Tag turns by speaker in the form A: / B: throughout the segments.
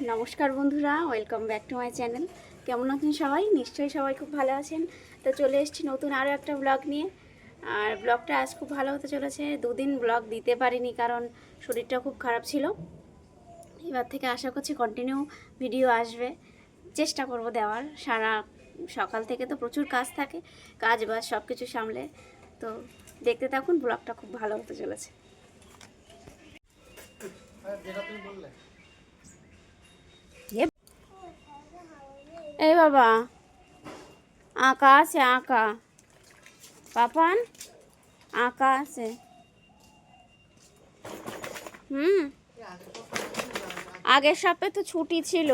A: নমস্কার বন্ধুরা, welcome back to my channel. কেমন আছেন সবাই? নিশ্চয়ই সবাই খুব ভালো আছেন। তো চলে এসেছি নতুন আরও একটা ব্লগ নিয়ে। আর ব্লগটা আজ খুব ভালো হতে চলেছে। দুদিন ব্লগ দিতে পারিনি কারণ শরীরটা খুব খারাপ ছিল। এবার থেকে আশা করছি কন্টিনিউ ভিডিও আসবে, চেষ্টা করব দেওয়ার। সারা সকাল থেকে তো প্রচুর কাজ থাকে, কাজ বাজ সব কিছু সামলে। তো দেখতে থাকুন, ব্লগটা খুব ভালো হতে চলেছে। এই বাবা, আঁকা আছে, আঁকা পাপান, আঁকা আছে। আগের সপ্তাহে তো ছুটি ছিল।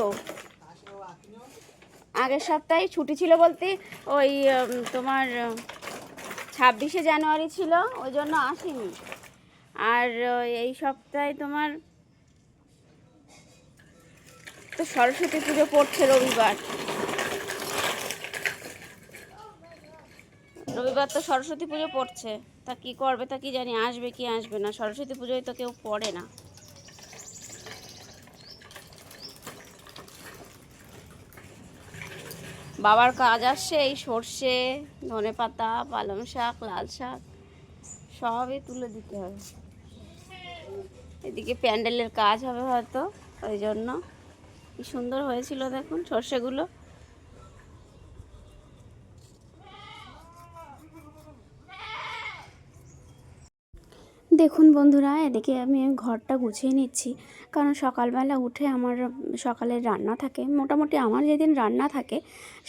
A: আগের সপ্তাহে ছুটি ছিল বলতে ওই তোমার 26শে জানুয়ারি ছিল, ওই জন্য আসেনি। আর এই সপ্তাহে তোমার তো সরস্বতী পুজো পড়ছে রবিবার। রবিবার তো সরস্বতী পুজো পড়ছে, তা কি করবে, তা কি জানি আসবে কি আসবে না। সরস্বতী পুজোয় তো কেউ পড়ে না। বাবার কাজ আসছে, এই সর্ষে, ধনেপাতা, পালং শাক, লাল শাক সবই তুলে দিতে হবে। এদিকে প্যান্ডেলের কাজ হবে হয়তো, ওই জন্য। কি সুন্দর হয়েছিল দেখুন সর্ষেগুলো। দেখুন বন্ধুরা, এদিকে আমি ঘরটা গুছিয়ে নিচ্ছি, কারণ সকালবেলা উঠে আমার সকালের রান্না থাকে। মোটামুটি আমার যেদিন রান্না থাকে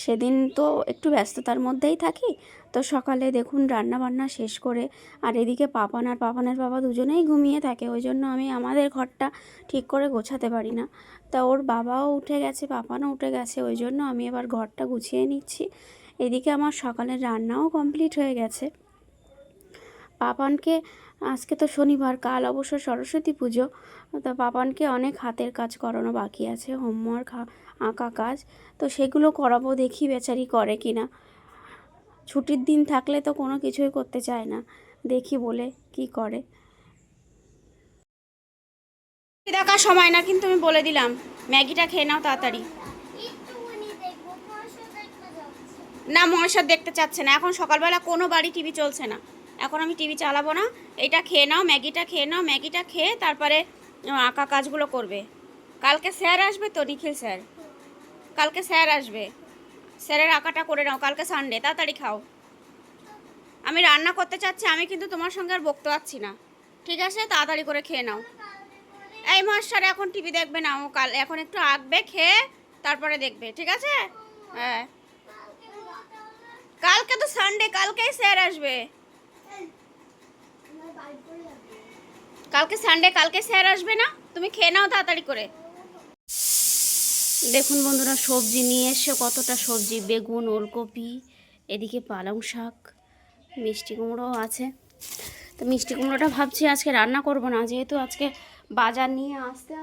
A: সেদিন তো একটু ব্যস্ততার মধ্যেই থাকি। তো সকালে দেখুন রান্না বান্না শেষ করে, আর এদিকে পাপান আর পাপানের বাবা দুজনেই ঘুমিয়ে থাকে, ওই জন্য আমি আমাদের ঘরটা ঠিক করে গোছাতে পারি না। তা ওর বাবাও উঠে গেছে, পাপানও উঠে গেছে, ওই জন্য আমি এবার ঘরটা গুছিয়ে নিচ্ছি। এদিকে আমার সকালের রান্নাও কমপ্লিট হয়ে গেছে। পাপানকে, আজকে তো শনিবার, কাল অবশ্য সরস্বতী পুজো, তো পাপানকে অনেক হাতের কাজ করানো বাকি আছে, হোমওয়ার্ক, আঁকা কাজ, তো সেগুলো করাবো। দেখি বেচারি করে কি না। ছুটির দিন থাকলে তো কোনো কিছুই করতে চায় না, দেখি বলে কি করে। দেখার সময় না কিন্তু, আমি বলে দিলাম। ম্যাগিটা খেয়ে নাও তাড়াতাড়ি। না, মহেশ্বর দেখতে চাচ্ছে না এখন, সকালবেলা কোনো বাড়ি টিভি চলছে না। এখন আমি টিভি চালাবো না। এটা খেয়ে নাও, ম্যাগিটা খেয়ে নাও। ম্যাগিটা খেয়ে তারপরে আঁকা কাজগুলো করবে। কালকে স্যার আসবে তো, নিখিল স্যার, কালকে স্যার আসবে। স্যারের আঁকাটা করে নাও, কালকে সানডে। তাড়াতাড়ি খাও। আমি রান্না করতে চাচ্ছি, আমি কিন্তু তোমার সঙ্গে আর বকতে পারছি না, ঠিক আছে? তাড়াতাড়ি করে খেয়ে নাও। এই মহেশ্বর এখন টিভি দেখবে না, ও কাল এখন একটু আঁকবে, খেয়ে তারপরে দেখবে, ঠিক আছে? হ্যাঁ, কালকে তো সানডে, কালকেই স্যার আসবে। কালকে সানডে, কালকে স্যার আসবে না? তুমি খেয়ে নাও তাড়াতাড়ি করে। দেখুন বন্ধুরা, সবজি নিয়ে এসে কতটা সবজি, বেগুন, ওলকপি, এদিকে পালং শাক, মিষ্টি কুমড়োও আছে। তো মিষ্টি কুমড়োটা ভাবছি আজকে রান্না করব না, যেহেতু আজকে বাজার নিয়ে আসতে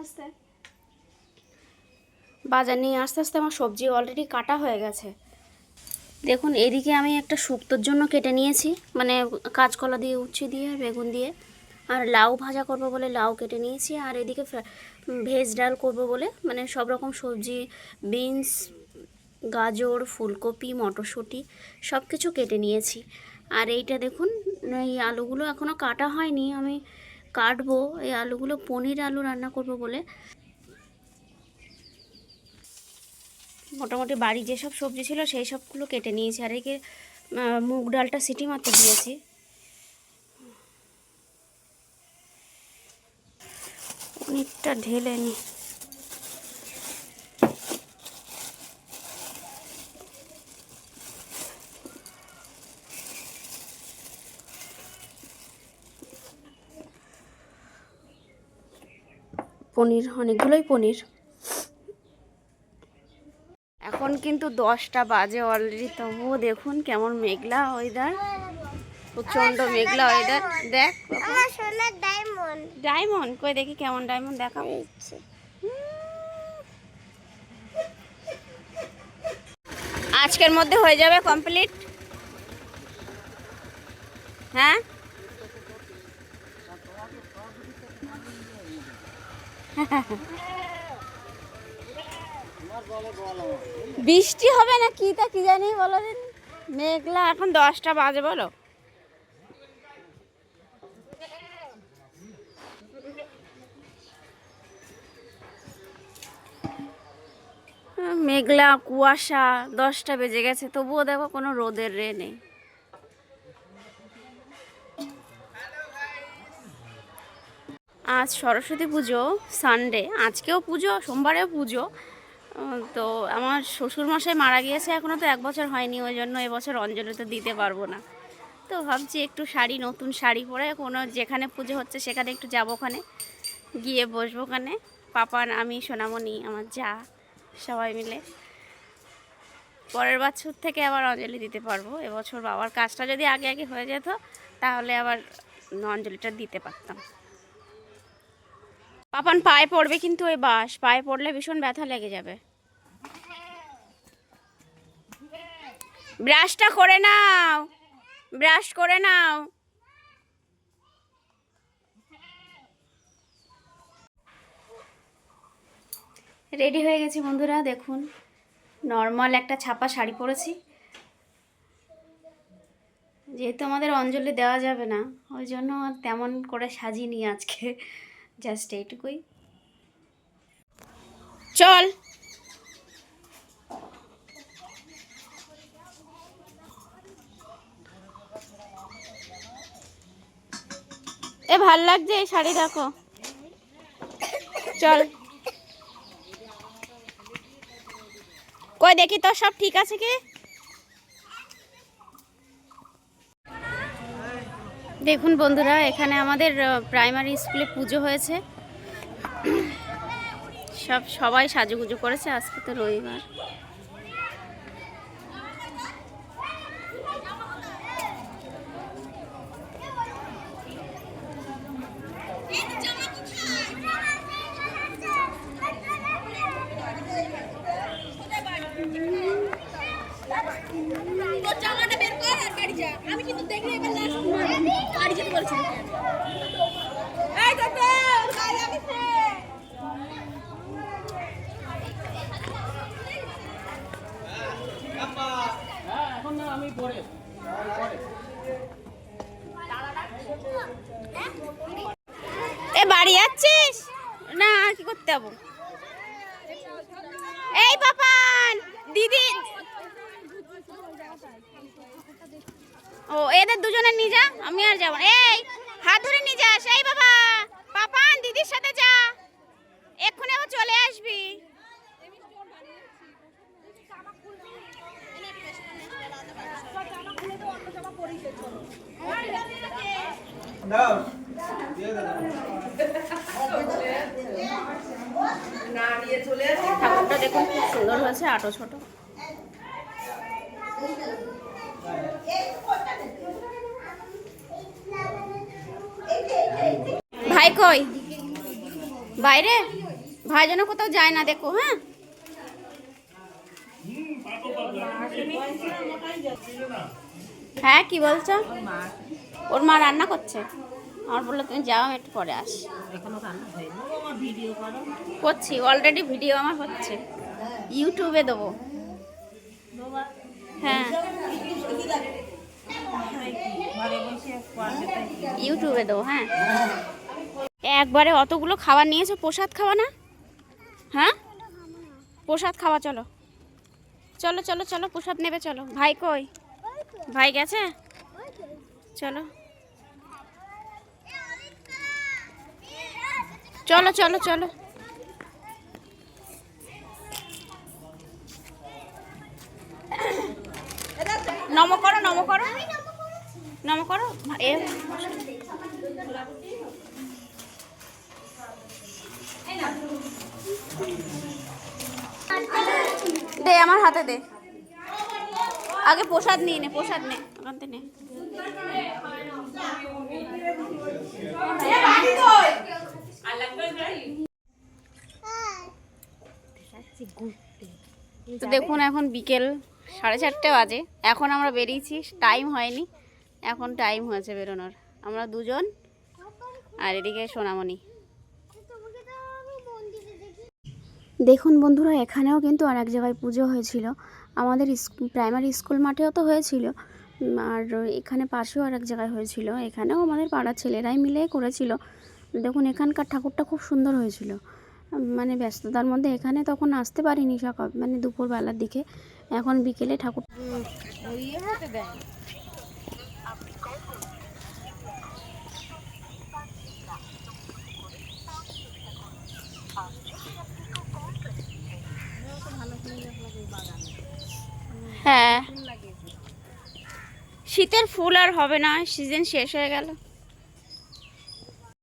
A: আসতে আমার সবজি অলরেডি কাটা হয়ে গেছে। দেখুন এদিকে আমি একটা শুক্তোর জন্য কেটে নিয়েছি, মানে কাঁচকলা দিয়ে, উচ্ছে দিয়ে, বেগুন দিয়ে। আর লাউ ভাজা করব বলে লাউ কেটে নিয়েছি। আর এদিকে ভেজ ডাল করব বলে, মানে সব রকম সবজি, বিনস, গাজর, ফুলকপি, মটরশুঁটি সব কিছু কেটে নিয়েছি। আর এইটা দেখুন, এই আলুগুলো এখনও কাটা হয়নি, আমি কাটবো এই আলুগুলো। পনির আলু রান্না করব বলে মোটামুটি বাড়ি যেসব সবজি ছিল সেই সবগুলো কেটে নিয়েছি। আর একে মুগ ডালটা সিটি মারতে দিয়েছি। পনিরটা ঢেলে নি। পনির অনেকগুলোই পনির। এখন কিন্তু 10টা বাজে অলরেডি, তবুও দেখুন কেমন মেঘলা ওয়েদার, প্রচন্ড মেঘলা ওয়েদার। দেখ ডায়মন্ড, ডায়মন্ড কই দেখি, কেমন ডায়মন্ড দেখা যাচ্ছে। আজকের মধ্যে হয়ে যাবে কমপ্লিট। হ্যাঁ, বৃষ্টি হবে না কি তা কি জানি বলো দিন। মেঘলা, এখন 10টা বাজে বলো। মেঘলা, কুয়াশা, 10টা বেজে গেছে, তবুও দেখো কোনো রোদের রে নেই। আজ সরস্বতী পুজো, সানডে, আজকেও পুজো, সোমবারেও পুজো। তো আমার শ্বশুরমশাই মারা গিয়েছে, এখনও তো 1 বছর হয়নি, ওই জন্য এবছর অঞ্জলি তো দিতে পারবো না। তো ভাবছি একটু শাড়ি, নতুন শাড়ি পরে কোনো যেখানে পুজো হচ্ছে সেখানে একটু যাবো, ওখানে গিয়ে বসবো, ওখানে পাপান, আমি, সোনামণি, আমার যা, সবাই মিলে পরের বছর থেকে আবার অঞ্জলি দিতে পারবো। এবছর বাবার কাজটা যদি আগে আগে হয়ে যেত তাহলে আবার অঞ্জলিটা দিতে পারতাম। পাপান পায়ে পড়বে কিন্তু, ওই বাস পায়ে পড়লে ভীষণ ব্যথা লেগে যাবে। ব্রাশটা করে নাও, ব্রাশ করে নাও। রেডি হয়ে গেছি বন্ধুরা, দেখুন নর্মাল একটা ছাপা শাড়ি পরেছি, যেহেতু আমাদের অঞ্জলি দেওয়া যাবে না ওই জন্য আর তেমন করে সাজিনি আজকে, জাস্ট এইটুকুই। চল এ ভাল লাগছে এই শাড়ি, দেখো চল। কই দেখি তো সব ঠিক আছে কি। দেখুন বন্ধুরা, এখানে আমাদের প্রাইমারি স্কুলে পুজো হয়েছে, সবাই সাজুগুজু করেছে, আজকে তো রবিবার। আমি কিন্তু দেখলে এবার লাস্ট বাড়ি যেতে বলছি। এই তো গাড়ি আসছে। এখন না আমি পরে এ বাড়ি যাচ্ছিস না আর কি করতে যাবো? এই পাপান দিদি, ও এদের দুজনে নিয়ে যা, আমি আর যাবো। এই হাত ধরে নিয়ে যাস। এই বাবা, পাপান দিদির সাথে যা, এক্ষুনি আবার চলে আসবি। ঠাকুরটা দেখুন খুব সুন্দর হয়েছে, আটো ছোট। ভাই কই? বাইরে? ভাই যেন কোথাও যায় না, দেখো। হ্যাঁ হ্যাঁ কি বলছো? ওর মা রান্না করছে, আমার বললো তুমি যাও, আমি একটু পরে আসি। করছি অলরেডি, ভিডিও আমার হচ্ছে, ইউটিউবে দেবো। হ্যাঁ ইউটিউবে দেবো। হ্যাঁ একবারে অতগুলো খাবার নিয়েছো, প্রসাদ খাওয়া না? হ্যাঁ প্রসাদ খাওয়া, চলো চলো চলো চলো, প্রসাদ নেবে চলো। ভাই কই? ভাই গেছে, চলো চলো চলো চলো। নম করো, নম করো, নম করো। দে আমার হাতে দে, আগে প্রসাদ নিয়ে নে, প্রসাদ নে, ওখান থেকে নে। তো দেখুন এখন বিকেল 4:30 বাজে, এখন আমরা বেরিয়েছি, টাইম হয়নি, এখন টাইম হয়েছে বেরোনোর। আমরা দুজন আর এদিকে সোনামণি। দেখুন বন্ধুরা, এখানেও কিন্তু আর এক জায়গায় পুজো হয়েছিল। আমাদের প্রাইমারি স্কুল মাঠেও তো হয়েছিল, আর এখানে পাশেও আর এক জায়গায় হয়েছিল। এখানেও আমাদের পাড়ার ছেলেরাই মিলে করেছিল। দেখুন এখানকার ঠাকুরটা খুব সুন্দর হয়েছিল। মানে ব্যস্ততার মধ্যে এখানে তখন আসতে পারিনি, সকাল মানে দুপুরবেলার দিকে। এখন বিকেলে ঠাকুর হ্যাঁ, শীতের ফুল আর হবে না, সিজন শেষ হয়ে গেল।